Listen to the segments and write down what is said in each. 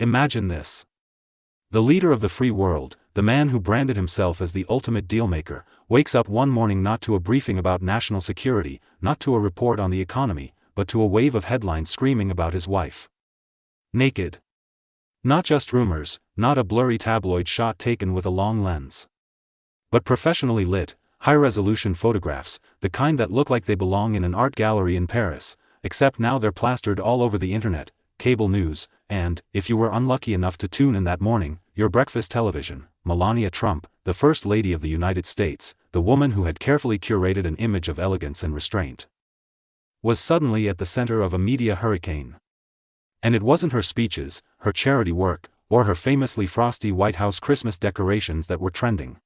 Imagine this. The leader of the free world, the man who branded himself as the ultimate dealmaker, wakes up one morning not to a briefing about national security, not to a report on the economy, but to a wave of headlines screaming about his wife. Naked. Not just rumors, not a blurry tabloid shot taken with a long lens. But professionally lit, high-resolution photographs, the kind that look like they belong in an art gallery in Paris, except now they're plastered all over the internet, cable news, and, if you were unlucky enough to tune in that morning, your breakfast television. Melania Trump, the First Lady of the United States, the woman who had carefully curated an image of elegance and restraint, was suddenly at the center of a media hurricane. And it wasn't her speeches, her charity work, or her famously frosty White House Christmas decorations that were trending.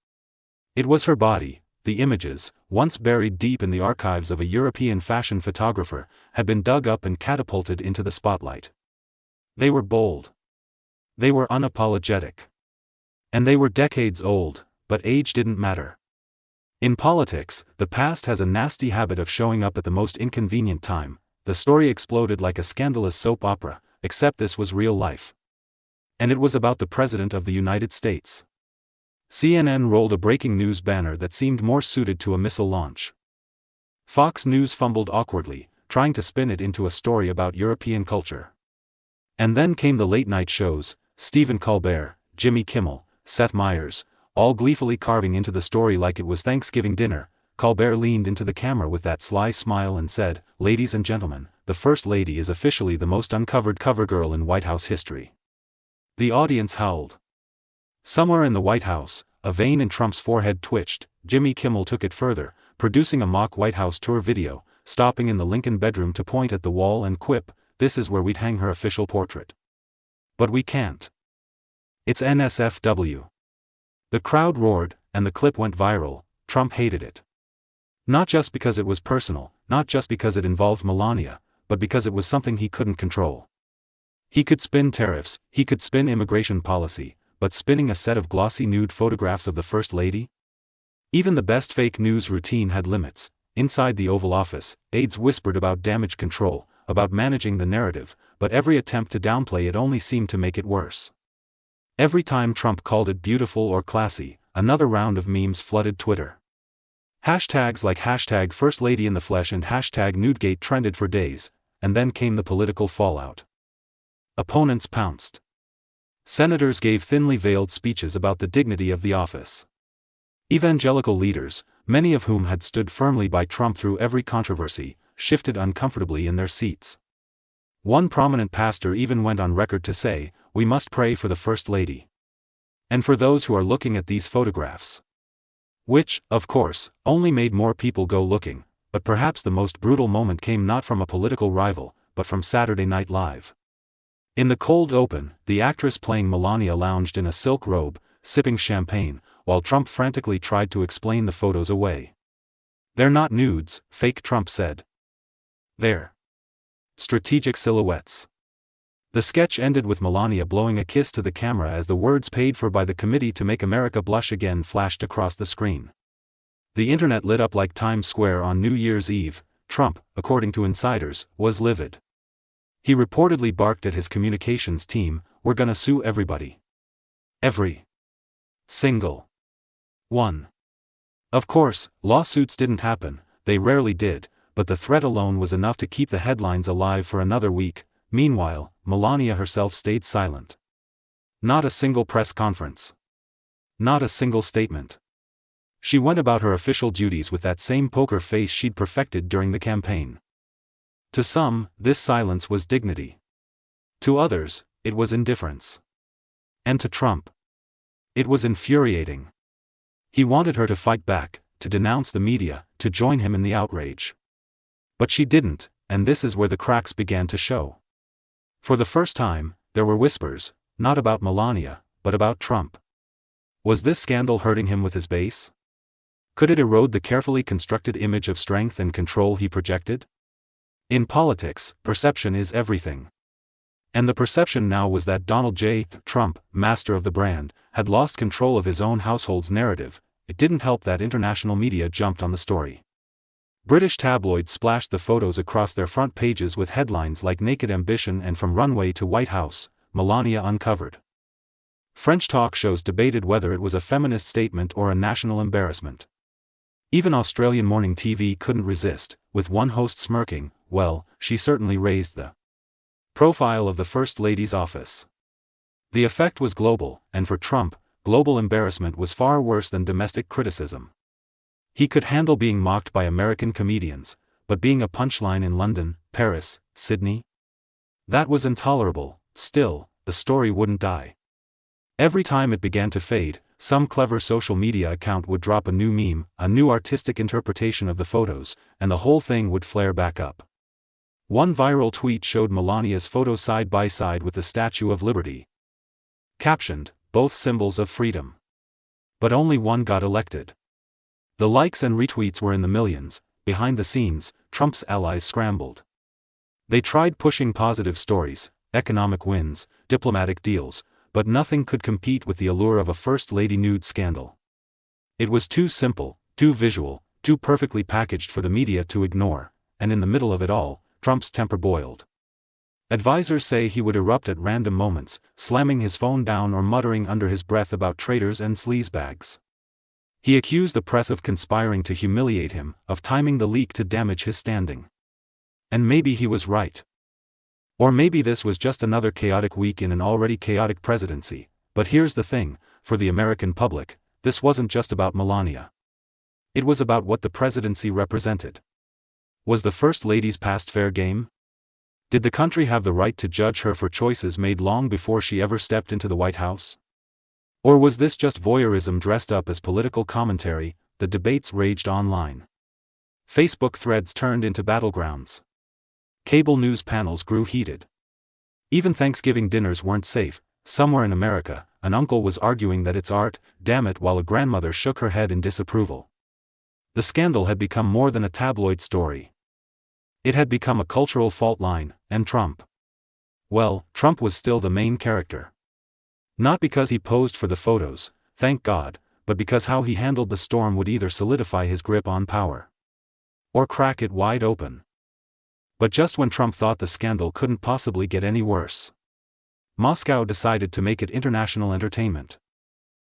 It was her body. The images, once buried deep in the archives of a European fashion photographer, had been dug up and catapulted into the spotlight. They were bold. They were unapologetic. And they were decades old, but age didn't matter. In politics, the past has a nasty habit of showing up at the most inconvenient time. The story exploded like a scandalous soap opera, except this was real life. And it was about the President of the United States. CNN rolled a breaking news banner that seemed more suited to a missile launch. Fox News fumbled awkwardly, trying to spin it into a story about European culture. And then came the late-night shows, Stephen Colbert, Jimmy Kimmel, Seth Meyers, all gleefully carving into the story like it was Thanksgiving dinner. Colbert leaned into the camera with that sly smile and said, "Ladies and gentlemen, the First Lady is officially the most uncovered cover girl in White House history." The audience howled. Somewhere in the White House, a vein in Trump's forehead twitched. Jimmy Kimmel took it further, producing a mock White House tour video, stopping in the Lincoln bedroom to point at the wall and quip, "This is where we'd hang her official portrait. But we can't. It's NSFW." The crowd roared, and the clip went viral. Trump hated it. Not just because it was personal, not just because it involved Melania, but because it was something he couldn't control. He could spin tariffs, he could spin immigration policy, but spinning a set of glossy nude photographs of the First Lady? Even the best fake news routine had limits. Inside the Oval Office, aides whispered about damage control, about managing the narrative, but every attempt to downplay it only seemed to make it worse. Every time Trump called it beautiful or classy, another round of memes flooded Twitter. Hashtags like hashtag First Lady in the flesh and hashtag nudegate trended for days, and then came the political fallout. Opponents pounced. Senators gave thinly veiled speeches about the dignity of the office. Evangelical leaders, many of whom had stood firmly by Trump through every controversy, shifted uncomfortably in their seats. One prominent pastor even went on record to say, "We must pray for the First Lady. And for those who are looking at these photographs." Which, of course, only made more people go looking, but perhaps the most brutal moment came not from a political rival, but from Saturday Night Live. In the cold open, the actress playing Melania lounged in a silk robe, sipping champagne, while Trump frantically tried to explain the photos away. "They're not nudes," fake Trump said. "They're strategic silhouettes." The sketch ended with Melania blowing a kiss to the camera as the words "paid for by the Committee to Make America Blush Again" flashed across the screen. The internet lit up like Times Square on New Year's Eve. Trump, according to insiders, was livid. He reportedly barked at his communications team, "We're gonna sue everybody. Every single one." Of course, lawsuits didn't happen, they rarely did, but the threat alone was enough to keep the headlines alive for another week. Meanwhile, Melania herself stayed silent. Not a single press conference. Not a single statement. She went about her official duties with that same poker face she'd perfected during the campaign. To some, this silence was dignity. To others, it was indifference. And to Trump, it was infuriating. He wanted her to fight back, to denounce the media, to join him in the outrage. But she didn't, and this is where the cracks began to show. For the first time, there were whispers, not about Melania, but about Trump. Was this scandal hurting him with his base? Could it erode the carefully constructed image of strength and control he projected? In politics, perception is everything. And the perception now was that Donald J. Trump, master of the brand, had lost control of his own household's narrative. It didn't help that international media jumped on the story. British tabloids splashed the photos across their front pages with headlines like "Naked Ambition" and "From Runway to White House, Melania uncovered. French talk shows debated whether it was a feminist statement or a national embarrassment. Even Australian morning TV couldn't resist, with one host smirking, "Well, she certainly raised the profile of the First Lady's office." The effect was global, and for Trump, global embarrassment was far worse than domestic criticism. He could handle being mocked by American comedians, but being a punchline in London, Paris, Sydney? That was intolerable. Still, the story wouldn't die. Every time it began to fade, some clever social media account would drop a new meme, a new artistic interpretation of the photos, and the whole thing would flare back up. One viral tweet showed Melania's photo side by side with the Statue of Liberty. Captioned, "Both symbols of freedom." But only one got elected. The likes and retweets were in the millions. Behind the scenes, Trump's allies scrambled. They tried pushing positive stories, economic wins, diplomatic deals, but nothing could compete with the allure of a First Lady nude scandal. It was too simple, too visual, too perfectly packaged for the media to ignore, and in the middle of it all, Trump's temper boiled. Advisors say he would erupt at random moments, slamming his phone down or muttering under his breath about traitors and sleazebags. He accused the press of conspiring to humiliate him, of timing the leak to damage his standing. And maybe he was right. Or maybe this was just another chaotic week in an already chaotic presidency. But here's the thing, for the American public, this wasn't just about Melania. It was about what the presidency represented. Was the First Lady's past fair game? Did the country have the right to judge her for choices made long before she ever stepped into the White House? Or was this just voyeurism dressed up as political commentary? The debates raged online. Facebook threads turned into battlegrounds. Cable news panels grew heated. Even Thanksgiving dinners weren't safe. Somewhere in America, an uncle was arguing that it's art, damn it, while a grandmother shook her head in disapproval. The scandal had become more than a tabloid story. It had become a cultural fault line, and Trump. Well, Trump was still the main character. Not because he posed for the photos, thank God, but because how he handled the storm would either solidify his grip on power or crack it wide open. But just when Trump thought the scandal couldn't possibly get any worse, Moscow decided to make it international entertainment.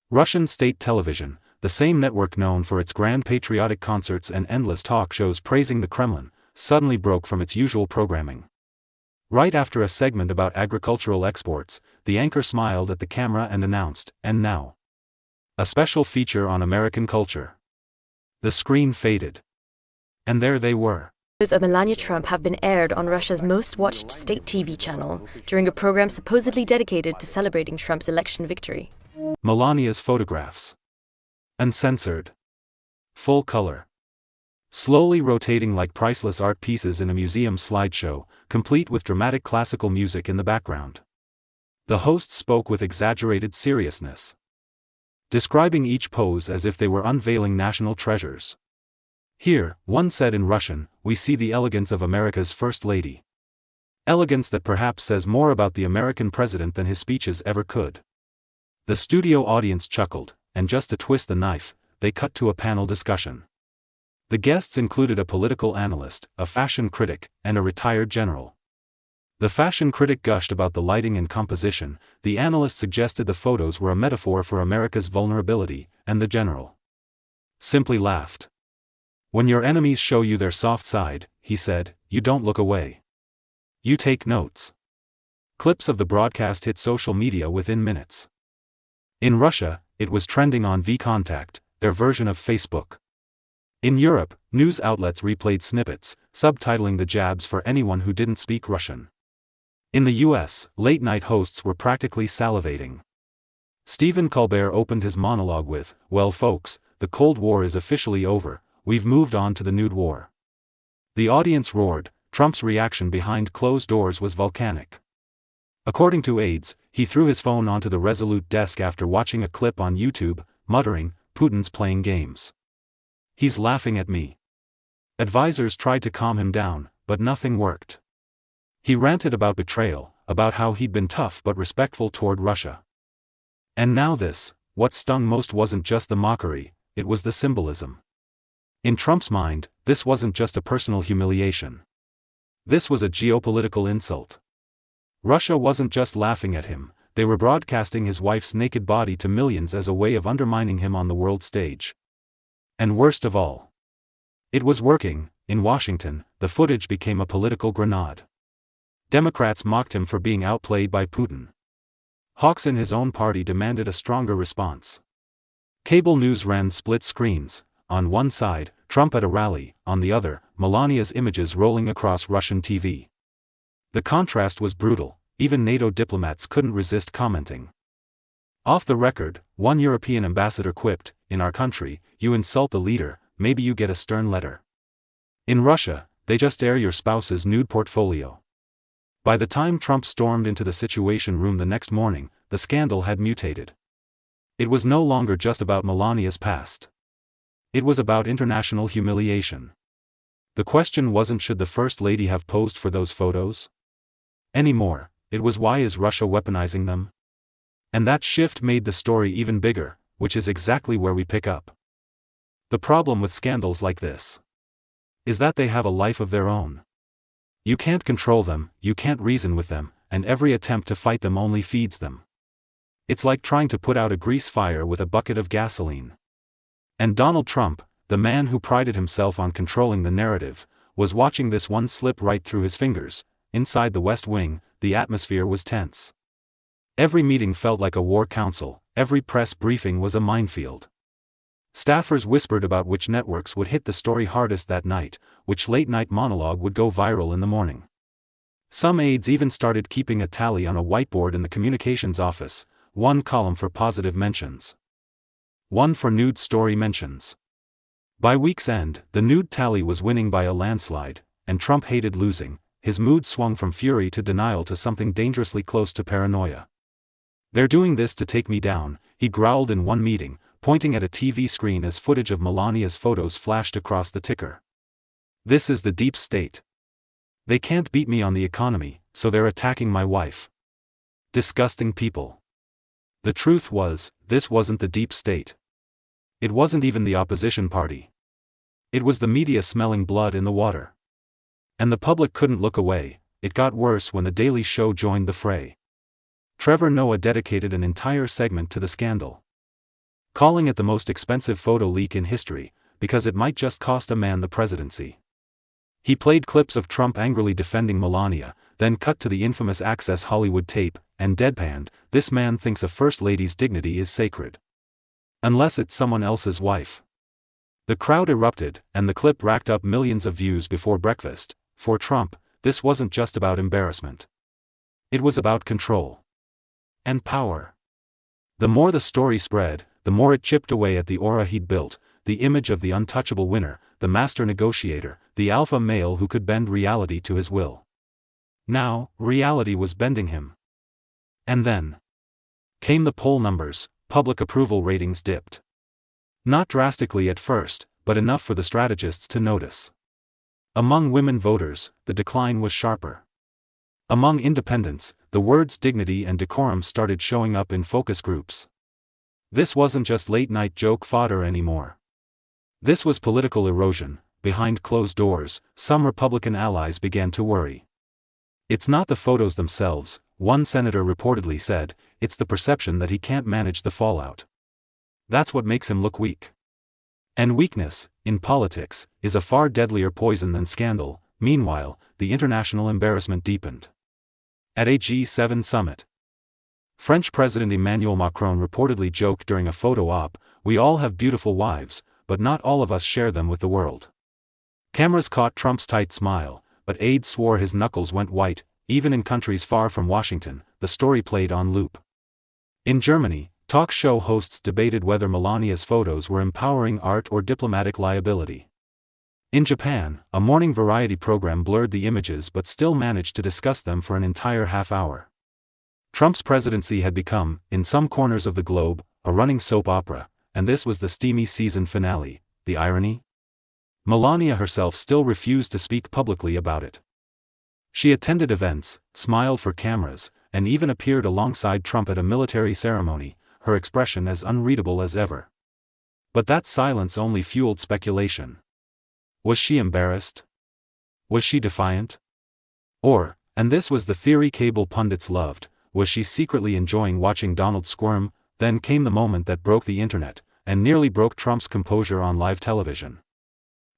Russian state television, the same network known for its grand patriotic concerts and endless talk shows praising the Kremlin, suddenly broke from its usual programming. Right after a segment about agricultural exports, the anchor smiled at the camera and announced, "And now, a special feature on American culture." The screen faded. And there they were. Photos of Melania Trump have been aired on Russia's most watched state TV channel during a program supposedly dedicated to celebrating Trump's election victory. Melania's photographs. Uncensored. Full color. Slowly rotating like priceless art pieces in a museum slideshow, complete with dramatic classical music in the background. The host spoke with exaggerated seriousness, describing each pose as if they were unveiling national treasures. Here, one said in Russian, "We see the elegance of America's First Lady." Elegance that perhaps says more about the American president than his speeches ever could. The studio audience chuckled, and just to twist the knife, they cut to a panel discussion. The guests included a political analyst, a fashion critic, and a retired general. The fashion critic gushed about the lighting and composition, the analyst suggested the photos were a metaphor for America's vulnerability, and the general simply laughed. "When your enemies show you their soft side," he said, "you don't look away. You take notes." Clips of the broadcast hit social media within minutes. In Russia, it was trending on VKontakte, their version of Facebook. In Europe, news outlets replayed snippets, subtitling the jabs for anyone who didn't speak Russian. In the US, late-night hosts were practically salivating. Stephen Colbert opened his monologue with, "Well folks, the Cold War is officially over. We've moved on to the nude war." The audience roared. Trump's reaction behind closed doors was volcanic. According to aides, he threw his phone onto the Resolute desk after watching a clip on YouTube, muttering, "Putin's playing games. He's laughing at me." Advisors tried to calm him down, but nothing worked. He ranted about betrayal, about how he'd been tough but respectful toward Russia. And now this. What stung most wasn't just the mockery, it was the symbolism. In Trump's mind, this wasn't just a personal humiliation. This was a geopolitical insult. Russia wasn't just laughing at him, they were broadcasting his wife's naked body to millions as a way of undermining him on the world stage. And worst of all, it was working. In Washington, the footage became a political grenade. Democrats mocked him for being outplayed by Putin. Hawks in his own party demanded a stronger response. Cable news ran split screens, on one side, Trump at a rally, on the other, Melania's images rolling across Russian TV. The contrast was brutal, even NATO diplomats couldn't resist commenting. Off the record, one European ambassador quipped, "In our country, you insult the leader, maybe you get a stern letter. In Russia, they just air your spouse's nude portfolio." By the time Trump stormed into the Situation Room the next morning, the scandal had mutated. It was no longer just about Melania's past. It was about international humiliation. The question wasn't should the First Lady have posed for those photos anymore, it was why is Russia weaponizing them? And that shift made the story even bigger, which is exactly where we pick up. The problem with scandals like this is that they have a life of their own. You can't control them, you can't reason with them, and every attempt to fight them only feeds them. It's like trying to put out a grease fire with a bucket of gasoline. And Donald Trump, the man who prided himself on controlling the narrative, was watching this one slip right through his fingers. Inside the West Wing, the atmosphere was tense. Every meeting felt like a war council, every press briefing was a minefield. Staffers whispered about which networks would hit the story hardest that night, which late-night monologue would go viral in the morning. Some aides even started keeping a tally on a whiteboard in the communications office, one column for positive mentions, one for nude story mentions. By week's end, the nude tally was winning by a landslide, and Trump hated losing. His mood swung from fury to denial to something dangerously close to paranoia. "They're doing this to take me down," he growled in one meeting, pointing at a TV screen as footage of Melania's photos flashed across the ticker. "This is the deep state. They can't beat me on the economy, so they're attacking my wife. Disgusting people." The truth was, this wasn't the deep state. It wasn't even the opposition party. It was the media smelling blood in the water. And the public couldn't look away. It got worse when The Daily Show joined the fray. Trevor Noah dedicated an entire segment to the scandal, calling it the most expensive photo leak in history, because it might just cost a man the presidency. He played clips of Trump angrily defending Melania, then cut to the infamous Access Hollywood tape, and deadpanned, "This man thinks a first lady's dignity is sacred. Unless it's someone else's wife." The crowd erupted, and the clip racked up millions of views before breakfast. For Trump, this wasn't just about embarrassment. It was about control and power. The more the story spread, the more it chipped away at the aura he'd built, the image of the untouchable winner, the master negotiator, the alpha male who could bend reality to his will. Now, reality was bending him. And then came the poll numbers. Public approval ratings dipped. Not drastically at first, but enough for the strategists to notice. Among women voters, the decline was sharper. Among independents, the words dignity and decorum started showing up in focus groups. This wasn't just late-night joke fodder anymore. This was political erosion. Behind closed doors, some Republican allies began to worry. "It's not the photos themselves," one senator reportedly said, "it's the perception that he can't manage the fallout. That's what makes him look weak." And weakness, in politics, is a far deadlier poison than scandal. Meanwhile, the international embarrassment deepened. At a G7 summit, French President Emmanuel Macron reportedly joked during a photo op, "We all have beautiful wives, but not all of us share them with the world." Cameras caught Trump's tight smile, but aides swore his knuckles went white. Even in countries far from Washington, the story played on loop. In Germany, talk show hosts debated whether Melania's photos were empowering art or diplomatic liability. In Japan, a morning variety program blurred the images but still managed to discuss them for an entire half hour. Trump's presidency had become, in some corners of the globe, a running soap opera, and this was the steamy season finale. The irony? Melania herself still refused to speak publicly about it. She attended events, smiled for cameras, and even appeared alongside Trump at a military ceremony, her expression as unreadable as ever. But that silence only fueled speculation. Was she embarrassed? Was she defiant? Or, And this was the theory cable pundits loved. Was she secretly enjoying watching Donald squirm? Then came the moment that broke the internet, and nearly broke Trump's composure on live television.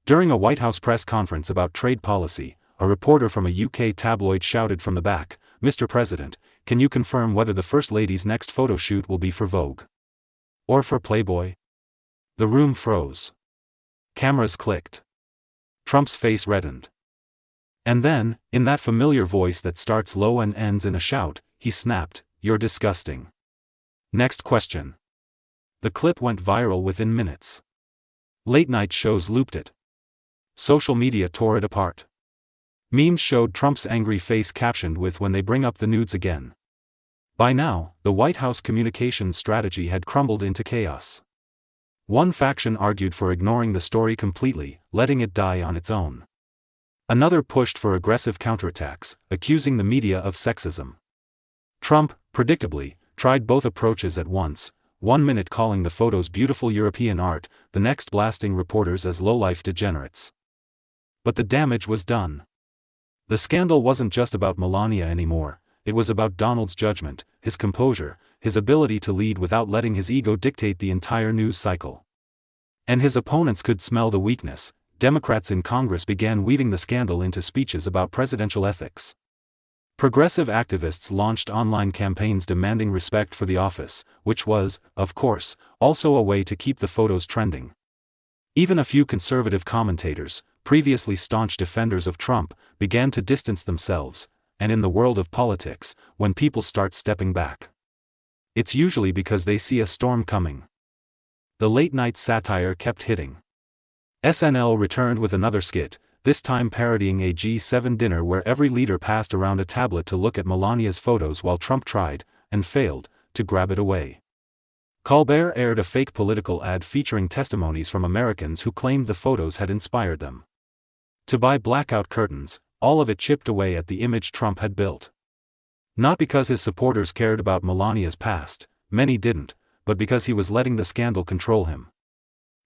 During a White House press conference about trade policy, a reporter from a UK tabloid shouted from the back, "Mr. President, can you confirm whether the First Lady's next photo shoot will be for Vogue? Or for Playboy?" The room froze. Cameras clicked. Trump's face reddened. And then, in that familiar voice that starts low and ends in a shout, he snapped, "You're disgusting. Next question." The clip went viral within minutes. Late-night shows looped it. Social media tore it apart. Memes showed Trump's angry face captioned with "When they bring up the nudes again." By now, the White House communications strategy had crumbled into chaos. One faction argued for ignoring the story completely, letting it die on its own. Another pushed for aggressive counterattacks, accusing the media of sexism. Trump, predictably, tried both approaches at once, 1 minute calling the photos beautiful European art, the next blasting reporters as low-life degenerates. But the damage was done. The scandal wasn't just about Melania anymore, it was about Donald's judgment, his composure, his ability to lead without letting his ego dictate the entire news cycle. And his opponents could smell the weakness. Democrats in Congress began weaving the scandal into speeches about presidential ethics. Progressive activists launched online campaigns demanding respect for the office, which was, of course, also a way to keep the photos trending. Even a few conservative commentators, previously staunch defenders of Trump, began to distance themselves, and in the world of politics, when people start stepping back, it's usually because they see a storm coming. The late-night satire kept hitting. SNL returned with another skit, this time parodying a G7 dinner where every leader passed around a tablet to look at Melania's photos while Trump tried, and failed, to grab it away. Colbert aired a fake political ad featuring testimonies from Americans who claimed the photos had inspired them to buy blackout curtains, all of it chipped away at the image Trump had built. Not because his supporters cared about Melania's past, many didn't, but because he was letting the scandal control him.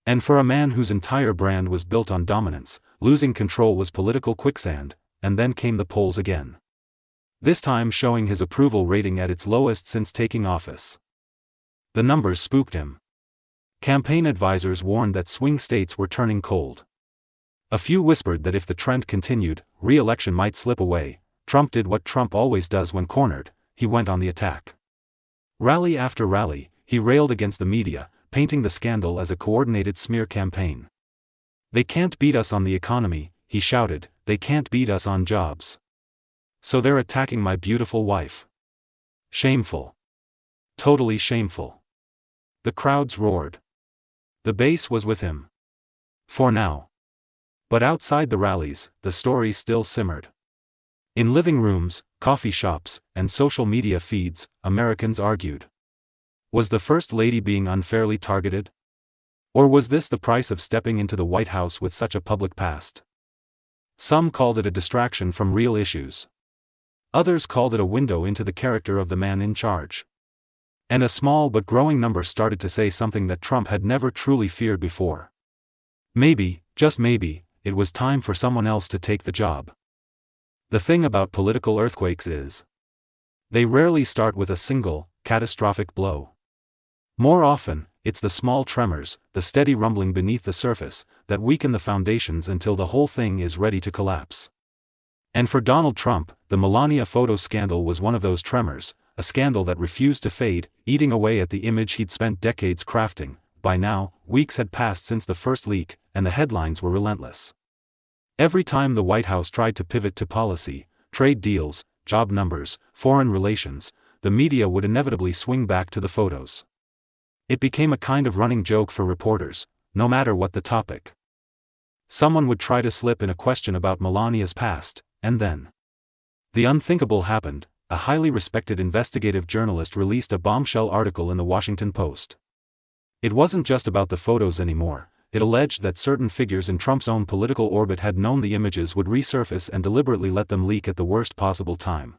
And for a man whose entire brand was built on dominance, losing control was political quicksand. And then came the polls again. This time showing his approval rating at its lowest since taking office. The numbers spooked him. Campaign advisors warned that swing states were turning cold. A few whispered that if the trend continued, re-election might slip away. Trump did what Trump always does when cornered, he went on the attack. Rally after rally, he railed against the media, painting the scandal as a coordinated smear campaign. "They can't beat us on the economy," he shouted, "they can't beat us on jobs. So they're attacking my beautiful wife. Shameful. Totally shameful." The crowds roared. The base was with him. For now. But outside the rallies, the story still simmered. In living rooms, coffee shops, and social media feeds, Americans argued. Was the First Lady being unfairly targeted? Or was this the price of stepping into the White House with such a public past? Some called it a distraction from real issues. Others called it a window into the character of the man in charge. And a small but growing number started to say something that Trump had never truly feared before. Maybe, just maybe, it was time for someone else to take the job. The thing about political earthquakes is, they rarely start with a single, catastrophic blow. More often, it's the small tremors, the steady rumbling beneath the surface, that weaken the foundations until the whole thing is ready to collapse. And for Donald Trump, the Melania photo scandal was one of those tremors, a scandal that refused to fade, eating away at the image he'd spent decades crafting. By now, weeks had passed since the first leak, and the headlines were relentless. Every time the White House tried to pivot to policy, trade deals, job numbers, foreign relations, the media would inevitably swing back to the photos. It became a kind of running joke for reporters, no matter what the topic. Someone would try to slip in a question about Melania's past, and then the unthinkable happened. A highly respected investigative journalist released a bombshell article in the Washington Post. It wasn't just about the photos anymore. It alleged that certain figures in Trump's own political orbit had known the images would resurface and deliberately let them leak at the worst possible time.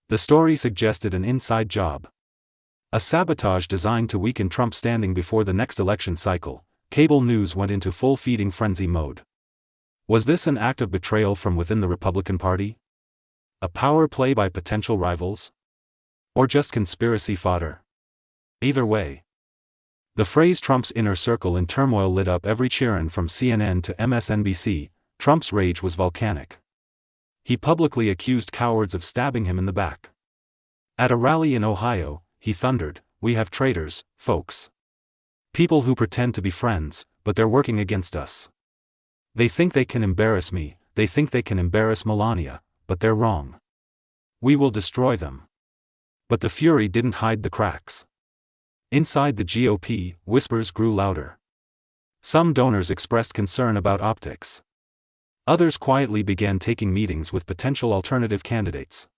The story suggested an inside job. A sabotage designed to weaken Trump's standing before the next election cycle. Cable news went into full feeding frenzy mode. Was this an act of betrayal from within the Republican Party? A power play by potential rivals? Or just conspiracy fodder? Either way. The phrase Trump's inner circle in turmoil lit up every cheerin' from CNN to MSNBC. Trump's rage was volcanic. He publicly accused cowards of stabbing him in the back. At a rally in Ohio, he thundered, "We have traitors, folks. People who pretend to be friends, but they're working against us. They think they can embarrass me, they think they can embarrass Melania, but they're wrong. We will destroy them." But the fury didn't hide the cracks. Inside the GOP, whispers grew louder. Some donors expressed concern about optics. Others quietly began taking meetings with potential alternative candidates.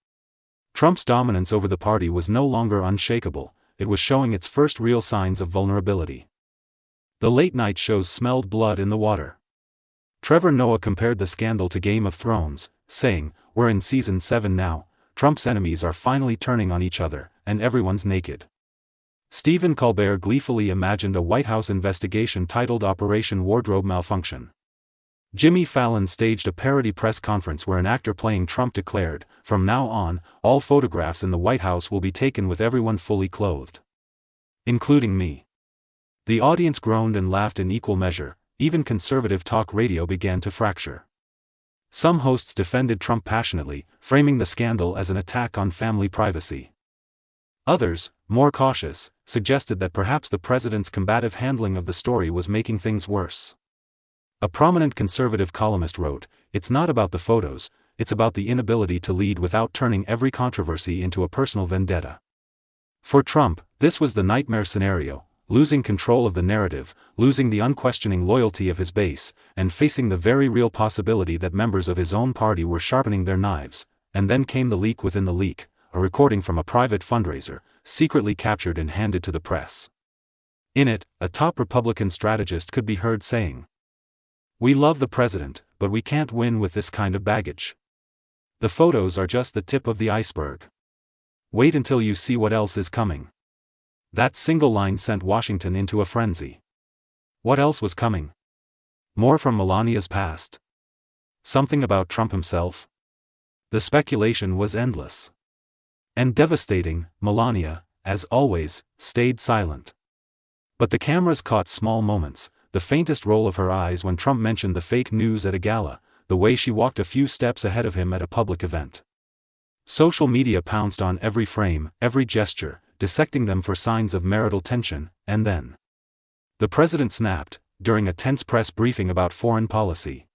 Trump's dominance over the party was no longer unshakable, it was showing its first real signs of vulnerability. The late-night shows smelled blood in the water. Trevor Noah compared the scandal to Game of Thrones, saying, "We're in season 7 now, Trump's enemies are finally turning on each other, and everyone's naked." Stephen Colbert gleefully imagined a White House investigation titled Operation Wardrobe Malfunction. Jimmy Fallon staged a parody press conference where an actor playing Trump declared, "From now on, all photographs in the White House will be taken with everyone fully clothed. Including me." The audience groaned and laughed in equal measure, even conservative talk radio began to fracture. Some hosts defended Trump passionately, framing the scandal as an attack on family privacy. Others, more cautious, suggested that perhaps the president's combative handling of the story was making things worse. A prominent conservative columnist wrote, "It's not about the photos, it's about the inability to lead without turning every controversy into a personal vendetta." For Trump, this was the nightmare scenario, losing control of the narrative, losing the unquestioning loyalty of his base, and facing the very real possibility that members of his own party were sharpening their knives. And then came the leak within the leak, a recording from a private fundraiser, secretly captured and handed to the press. In it, a top Republican strategist could be heard saying, "We love the president, but we can't win with this kind of baggage. The photos are just the tip of the iceberg. Wait until you see what else is coming." That single line sent Washington into a frenzy. What else was coming? More from Melania's past? Something about Trump himself? The speculation was endless. And devastating, Melania, as always, stayed silent. But the cameras caught small moments, the faintest roll of her eyes when Trump mentioned the fake news at a gala, the way she walked a few steps ahead of him at a public event. Social media pounced on every frame, every gesture, dissecting them for signs of marital tension, and then the president snapped, during a tense press briefing about foreign policy.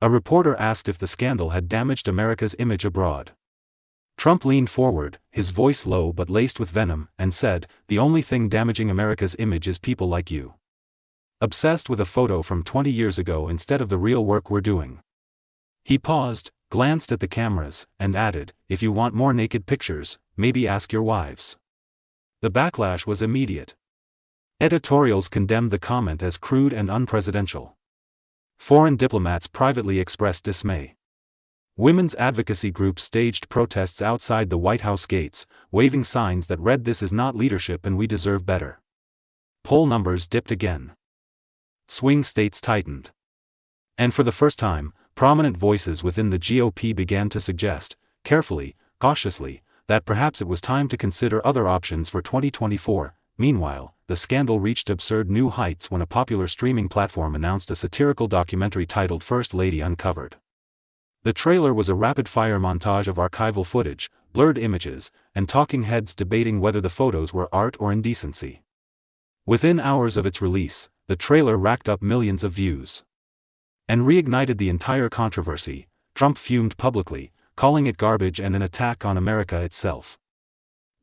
A reporter asked if the scandal had damaged America's image abroad. Trump leaned forward, his voice low but laced with venom, and said, "The only thing damaging America's image is people like you. Obsessed with a photo from 20 years ago instead of the real work we're doing." He paused, glanced at the cameras, and added, "If you want more naked pictures, maybe ask your wives." The backlash was immediate. Editorials condemned the comment as crude and unpresidential. Foreign diplomats privately expressed dismay. Women's advocacy groups staged protests outside the White House gates, waving signs that read, "This is not leadership and we deserve better." Poll numbers dipped again. Swing states tightened. And for the first time, prominent voices within the GOP began to suggest, carefully, cautiously, that perhaps it was time to consider other options for 2024. Meanwhile, the scandal reached absurd new heights when a popular streaming platform announced a satirical documentary titled First Lady Uncovered. The trailer was a rapid-fire montage of archival footage, blurred images, and talking heads debating whether the photos were art or indecency. Within hours of its release, the trailer racked up millions of views and reignited the entire controversy. Trump fumed publicly, calling it garbage and an attack on America itself.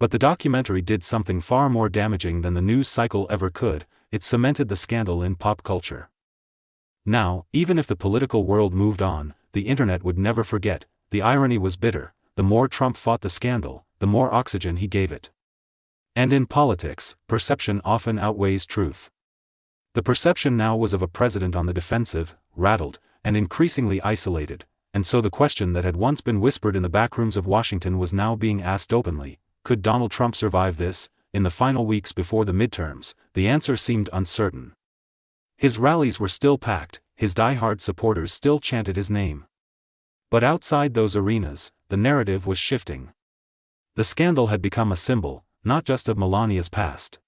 But the documentary did something far more damaging than the news cycle ever could. It cemented the scandal in pop culture. Now, even if the political world moved on, the internet would never forget. The irony was bitter. The more Trump fought the scandal, the more oxygen he gave it. And in politics, perception often outweighs truth. The perception now was of a president on the defensive, rattled, and increasingly isolated, and so the question that had once been whispered in the backrooms of Washington was now being asked openly: could Donald Trump survive this? In the final weeks before the midterms, the answer seemed uncertain. His rallies were still packed, his die-hard supporters still chanted his name. But outside those arenas, the narrative was shifting. The scandal had become a symbol, not just of Melania's past,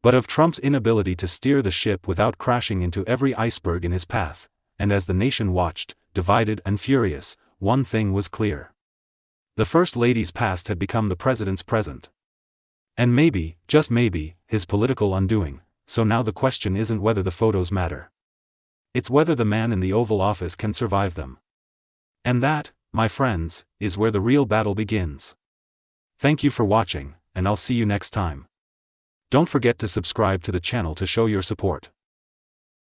but of Trump's inability to steer the ship without crashing into every iceberg in his path. And as the nation watched, divided and furious, one thing was clear. The First Lady's past had become the President's present. And maybe, just maybe, his political undoing. So now the question isn't whether the photos matter. It's whether the man in the Oval Office can survive them. And that, my friends, is where the real battle begins. Thank you for watching, and I'll see you next time. Don't forget to subscribe to the channel to show your support.